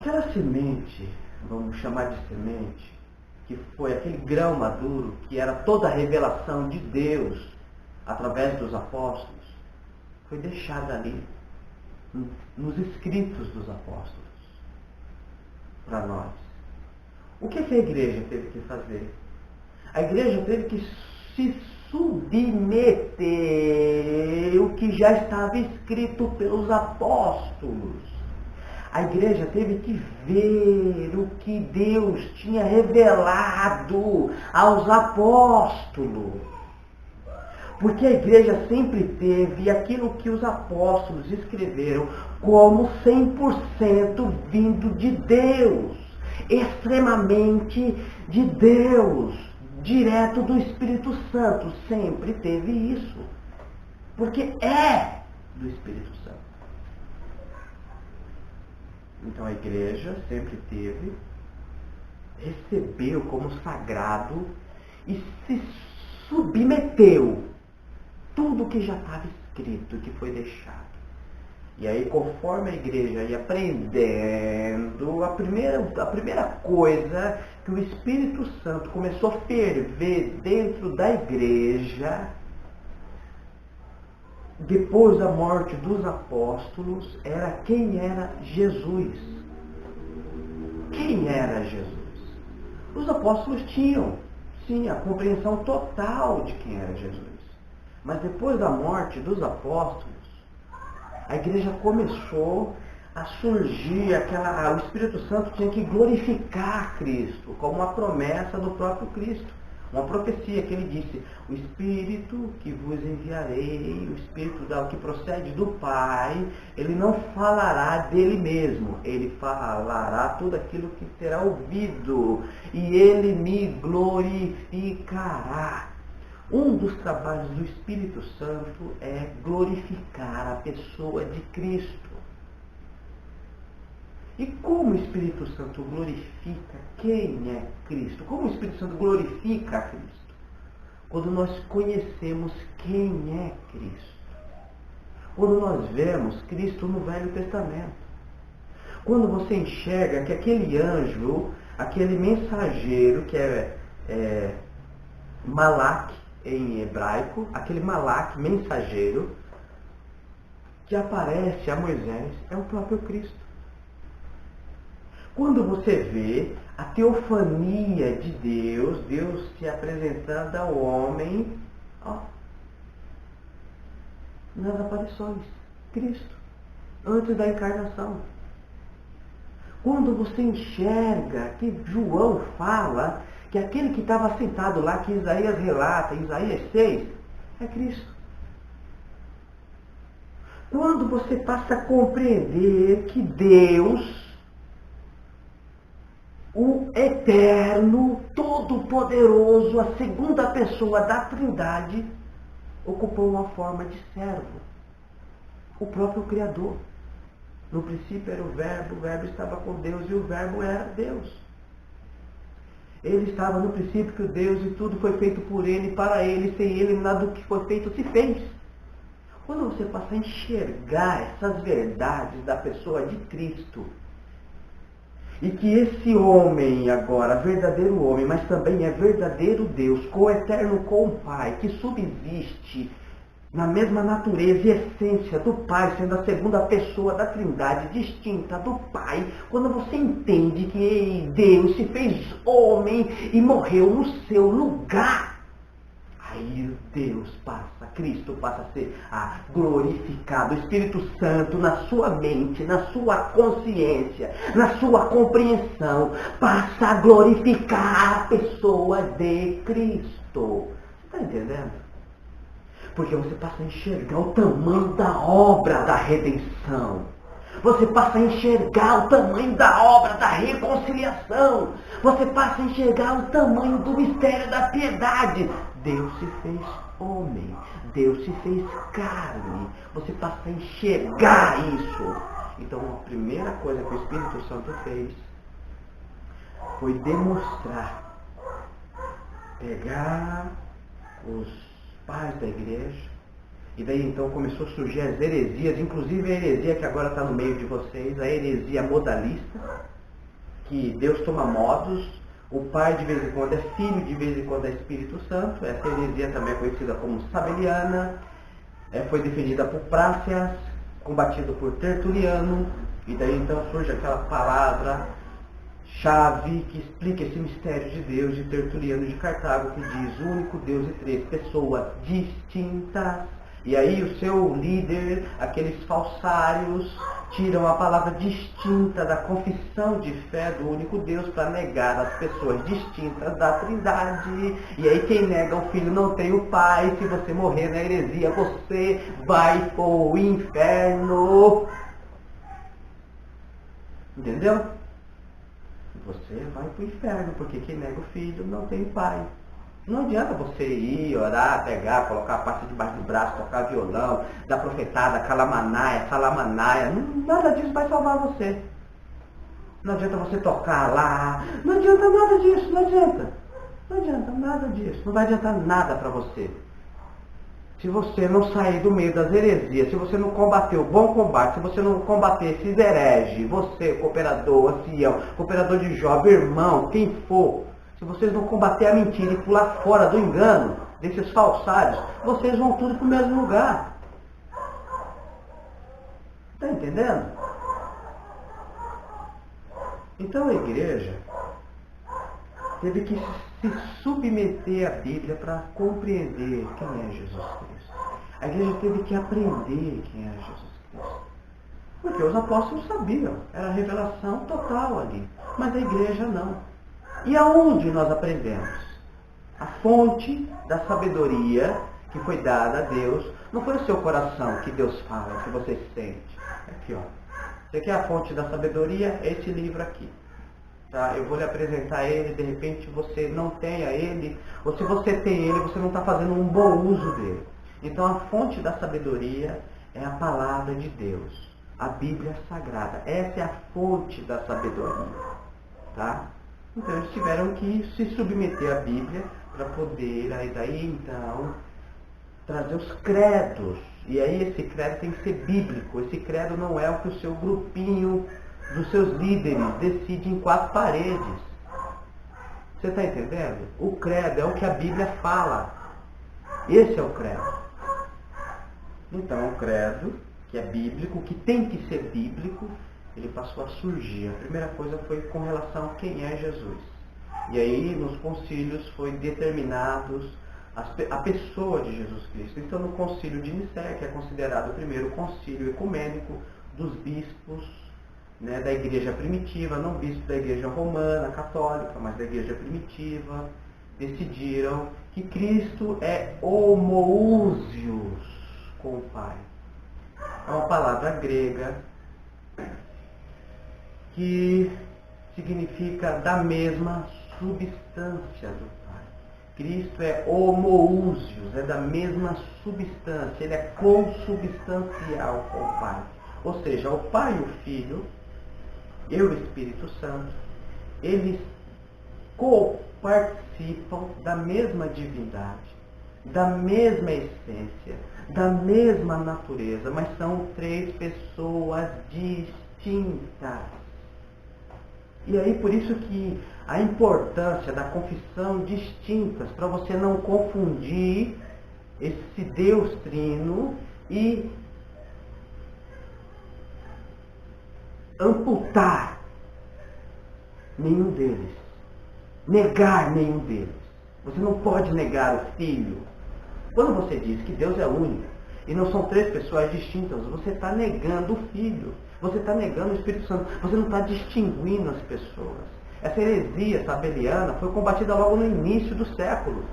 Aquela semente, vamos chamar de semente, que foi aquele grão maduro, que era toda a revelação de Deus através dos apóstolos, foi deixada ali, nos escritos dos apóstolos, para nós. O que a igreja teve que fazer? A igreja teve que se submeter ao que já estava escrito pelos apóstolos. A igreja teve que ver o que Deus tinha revelado aos apóstolos. Porque a igreja sempre teve aquilo que os apóstolos escreveram como 100% vindo de Deus, extremamente de Deus, direto do Espírito Santo. Sempre teve isso, porque é do Espírito Santo. Então a igreja sempre teve, recebeu como sagrado e se submeteu tudo que já estava escrito, que foi deixado. E aí, conforme a igreja ia aprendendo, a primeira coisa que o Espírito Santo começou a ferver dentro da igreja, depois da morte dos apóstolos, era quem era Jesus. Quem era Jesus? Os apóstolos tinham, sim, a compreensão total de quem era Jesus. Mas depois da morte dos apóstolos, a igreja começou a surgir o Espírito Santo tinha que glorificar Cristo, como uma promessa do próprio Cristo. Uma profecia que ele disse: o Espírito que vos enviarei, o Espírito que procede do Pai, ele não falará dele mesmo, ele falará tudo aquilo que terá ouvido, e ele me glorificará. Um dos trabalhos do Espírito Santo é glorificar a pessoa de Cristo. E como o Espírito Santo glorifica quem é Cristo? Como o Espírito Santo glorifica a Cristo? Quando nós conhecemos quem é Cristo. Quando nós vemos Cristo no Velho Testamento. Quando você enxerga que aquele anjo, aquele mensageiro, que é Malak em hebraico, aquele Malak mensageiro, que aparece a Moisés, é o próprio Cristo. Quando você vê a teofania de Deus, Deus se apresentando ao homem, nas aparições, Cristo, antes da encarnação. Quando você enxerga que João fala que aquele que estava sentado lá, que Isaías relata, em Isaías 6, é Cristo. Quando você passa a compreender que Deus, o Eterno, Todo-Poderoso, a segunda pessoa da Trindade, ocupou uma forma de servo. O próprio Criador. No princípio era o Verbo estava com Deus e o Verbo era Deus. Ele estava no princípio que o Deus e tudo foi feito por Ele, para Ele, sem Ele nada do que foi feito se fez. Quando você passa a enxergar essas verdades da pessoa de Cristo, e que esse homem agora, verdadeiro homem, mas também é verdadeiro Deus, coeterno com o Pai, que subsiste na mesma natureza e essência do Pai, sendo a segunda pessoa da Trindade, distinta do Pai, quando você entende que Deus se fez homem e morreu no seu lugar, aí Deus passa Cristo passa a ser glorificado. O Espírito Santo na sua mente, na sua consciência, na sua compreensão, passa a glorificar a pessoa de Cristo. Você está entendendo? Porque você passa a enxergar o tamanho da obra da redenção. Você passa a enxergar o tamanho da obra da reconciliação. Você passa a enxergar o tamanho do mistério da piedade. Deus se fez homem. Deus se fez carne. Você passa a enxergar isso. Então, a primeira coisa que o Espírito Santo fez foi demonstrar, pegar os pais da igreja. E daí então começou a surgir as heresias, inclusive a heresia que agora está no meio de vocês, a heresia modalista, que Deus toma modos, o Pai de vez em quando é Filho, de vez em quando é Espírito Santo. Essa heresia também é conhecida como sabeliana, foi defendida por Prácias, combatido por Tertuliano, e daí então surge aquela palavra-chave que explica esse mistério de Deus, de Tertuliano de Cartago, que diz: o único Deus e três pessoas distintas. E aí o seu líder, aqueles falsários, tiram a palavra distinta da confissão de fé do único Deus para negar as pessoas distintas da Trindade. E aí quem nega o Filho não tem o Pai. Se você morrer na heresia, você vai para o inferno. Entendeu? Você vai para o inferno, porque quem nega o Filho não tem o Pai. Não adianta você ir, orar, pegar, colocar a parte debaixo do braço, tocar violão, dar profetada, calamanaia, salamanaia. Nada disso vai salvar você. Não adianta você tocar lá. Não adianta nada disso, não adianta. Não adianta nada disso. Não vai adiantar nada para você. Se você não sair do meio das heresias, se você não combater o bom combate, se você não combater esses hereges, você, cooperador, ancião, cooperador de jovem, irmão, quem for, se vocês não combater a mentira e pular fora do engano desses falsários, vocês vão tudo para o mesmo lugar. Está entendendo? Então a igreja teve que se submeter à Bíblia para compreender quem é Jesus Cristo. A igreja teve que aprender quem é Jesus Cristo. Porque os apóstolos sabiam, era revelação total ali, mas a igreja não. E aonde nós aprendemos? A fonte da sabedoria que foi dada a Deus, não foi o seu coração que Deus fala, que você sente. Aqui, ó. Você quer a fonte da sabedoria? É esse livro aqui. Tá? Eu vou lhe apresentar ele, de repente você não tenha ele, ou se você tem ele, você não está fazendo um bom uso dele. Então a fonte da sabedoria é a palavra de Deus, a Bíblia Sagrada. Essa é a fonte da sabedoria. Tá? Então eles tiveram que se submeter à Bíblia para poder, aí daí então, trazer os credos. E aí esse credo tem que ser bíblico. Esse credo não é o que o seu grupinho dos seus líderes decide em quatro paredes. Você está entendendo? O credo é o que a Bíblia fala. Esse é o credo. Então o credo, que é bíblico, que tem que ser bíblico, ele passou a surgir. A primeira coisa foi com relação a quem é Jesus. E aí, nos concílios, foi determinados a pessoa de Jesus Cristo. Então, no concílio de Nicéia, que é considerado o primeiro concílio ecumênico dos bispos, né, da igreja primitiva, não bispos da igreja romana, católica, mas da igreja primitiva, decidiram que Cristo é homoousios com o Pai. É uma palavra grega que significa da mesma substância do Pai. Cristo é homoousios, é da mesma substância, ele é consubstancial com o Pai. Ou seja, o Pai e o Filho e o Espírito Santo, eles co-participam da mesma divindade, da mesma essência, da mesma natureza, mas são três pessoas distintas. E aí por isso que a importância da confissão distintas, para você não confundir esse Deus trino e amputar nenhum deles, negar nenhum deles. Você não pode negar o Filho, Quando você diz que Deus é único e não são três pessoas distintas, você está negando o Filho, você está negando o Espírito Santo, você não está distinguindo as pessoas. Essa heresia sabeliana foi combatida logo no início do século.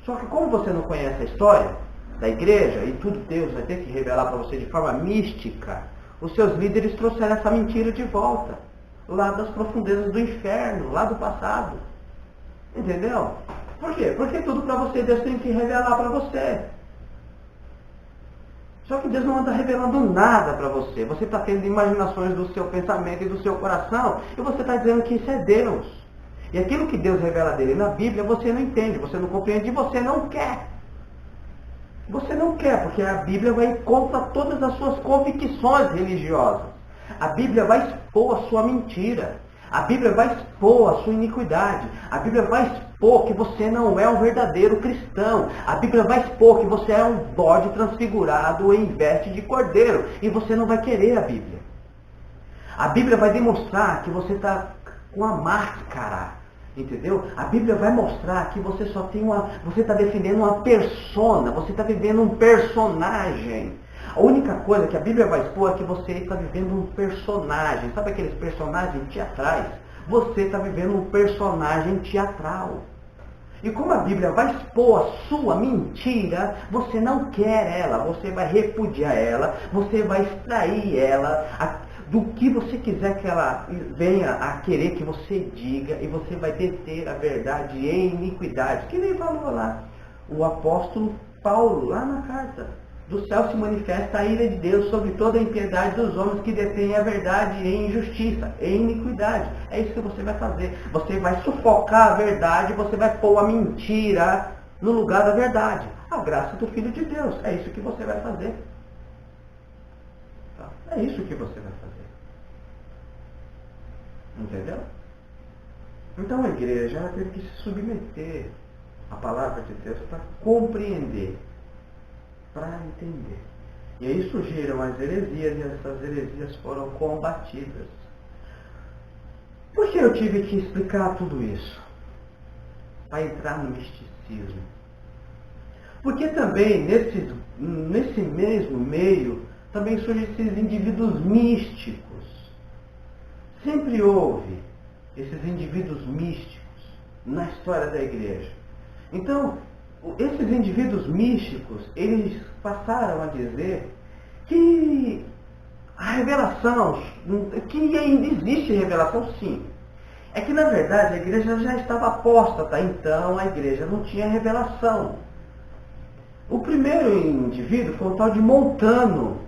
Só que como você não conhece a história da igreja, e tudo Deus vai ter que revelar para você de forma mística, os seus líderes trouxeram essa mentira de volta, lá das profundezas do inferno, lá do passado. Entendeu? Por quê? Porque tudo para você Deus tem que revelar para você. Só que Deus não anda revelando nada para você. Você está tendo imaginações do seu pensamento e do seu coração, e você está dizendo que isso é Deus. E aquilo que Deus revela dele na Bíblia, você não entende, você não compreende e você não quer. Você não quer, porque a Bíblia vai contra todas as suas convicções religiosas. A Bíblia vai expor a sua mentira. A Bíblia vai expor a sua iniquidade. A Bíblia vai expor que você não é um verdadeiro cristão. A Bíblia vai expor que você é um bode transfigurado em veste de cordeiro. E você não vai querer a Bíblia. A Bíblia vai demonstrar que você está com a máscara. Entendeu? A Bíblia vai mostrar que você só tem você está defendendo uma persona, você está vivendo um personagem. A única coisa que a Bíblia vai expor é que você está vivendo um personagem. Sabe aqueles personagens teatrais? Você está vivendo um personagem teatral. E como a Bíblia vai expor a sua mentira, você não quer ela, você vai repudiar ela, você vai extrair ela do que você quiser que ela venha a querer que você diga, e você vai deter a verdade em iniquidade. Que nem falou lá o apóstolo Paulo, lá na carta. Do céu se manifesta a ira de Deus sobre toda a impiedade dos homens que detêm a verdade em injustiça, em iniquidade. É isso que você vai fazer. Você vai sufocar a verdade, você vai pôr a mentira no lugar da verdade. A graça do Filho de Deus. É isso que você vai fazer. É isso que você vai fazer. Entendeu? Então a igreja ela teve que se submeter à palavra de Deus para compreender, para entender. E aí surgiram as heresias, e essas heresias foram combatidas. Por que eu tive que explicar tudo isso? Para entrar no misticismo. Porque também, nesse mesmo meio, também surgem esses indivíduos místicos. Sempre houve esses indivíduos místicos na história da igreja. Então, esses indivíduos místicos, eles passaram a dizer que a revelação, que ainda existe revelação sim. É que na verdade a igreja já estava apóstata, então a igreja não tinha revelação. O primeiro indivíduo foi o tal de Montano.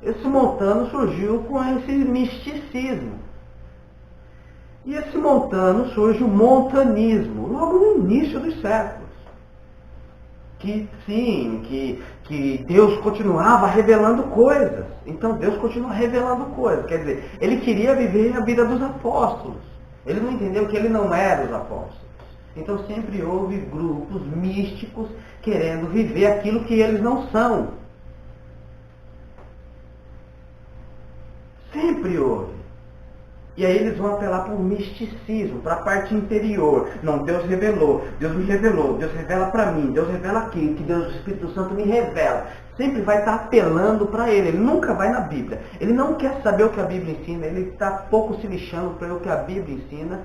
Esse Montano surgiu com esse misticismo. E esse Montano surge o montanismo, logo no início dos séculos. Que sim, que Deus continuava revelando coisas. Então Deus continua revelando coisas. Quer dizer, ele queria viver a vida dos apóstolos. Ele não entendeu que ele não era os apóstolos. Então sempre houve grupos místicos querendo viver aquilo que eles não são. Sempre houve. E aí eles vão apelar para o misticismo, para a parte interior. Não, Deus revelou, Deus me revelou, Deus revela para mim, Deus revela aquilo, que Deus, o Espírito Santo me revela. Sempre vai estar apelando para ele nunca vai na Bíblia. Ele não quer saber o que a Bíblia ensina, ele está pouco se lixando para o que a Bíblia ensina,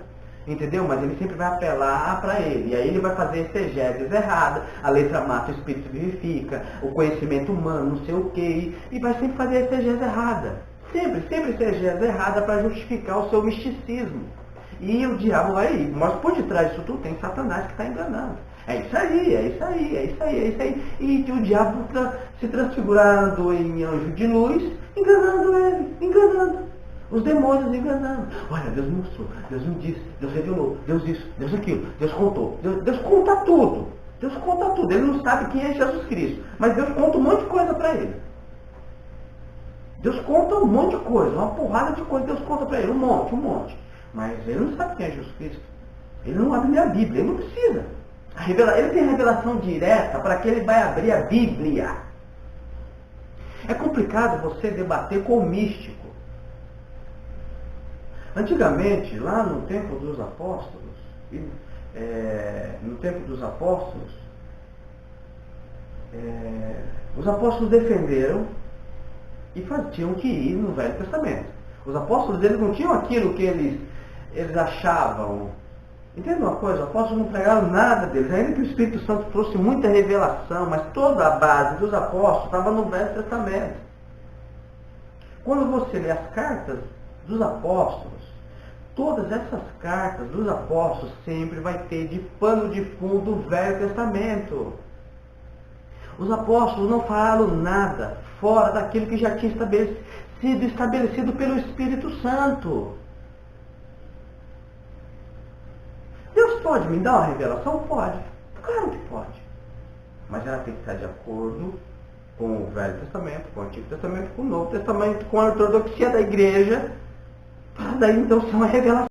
entendeu? Mas ele sempre vai apelar para ele. E aí ele vai fazer exegeses erradas, a letra mata, o Espírito vivifica, o conhecimento humano, não sei o quê, e vai sempre fazer exegese errada. Sempre exegese errada para justificar o seu misticismo. E o diabo vai, mas por detrás disso tudo tem Satanás que está enganando. É isso aí. E o diabo se transfigurando em anjo de luz, enganando ele, enganando. Os demônios enganando. Olha, Deus me mostrou, Deus me disse, Deus revelou, Deus isso, Deus aquilo, Deus contou. Deus conta tudo. Deus conta tudo. Ele não sabe quem é Jesus Cristo, mas Deus conta um monte de coisa para ele. Deus conta um monte de coisa, uma porrada de coisa Deus conta para ele, um monte. Mas ele não sabe quem é Jesus Cristo. Ele não abre nem a Bíblia, ele não precisa. Ele tem a revelação direta para que ele vai abrir a Bíblia. É complicado você debater com o místico. Antigamente, lá no tempo dos apóstolos, Os apóstolos defenderam e tinham que ir no Velho Testamento. Os apóstolos, eles não tinham aquilo que eles achavam. Entende uma coisa? Os apóstolos não pregaram nada deles, ainda que o Espírito Santo trouxe muita revelação, mas toda a base dos apóstolos estava no Velho Testamento. Quando você lê as cartas dos apóstolos, todas essas cartas dos apóstolos sempre vai ter de pano de fundo o Velho Testamento. Os apóstolos não falaram nada fora daquilo que já tinha sido estabelecido pelo Espírito Santo. Deus pode me dar uma revelação? Pode. Claro que pode. Mas ela tem que estar de acordo com o Velho Testamento, com o Antigo Testamento, com o Novo Testamento, com a ortodoxia da igreja, para daí então ser uma revelação.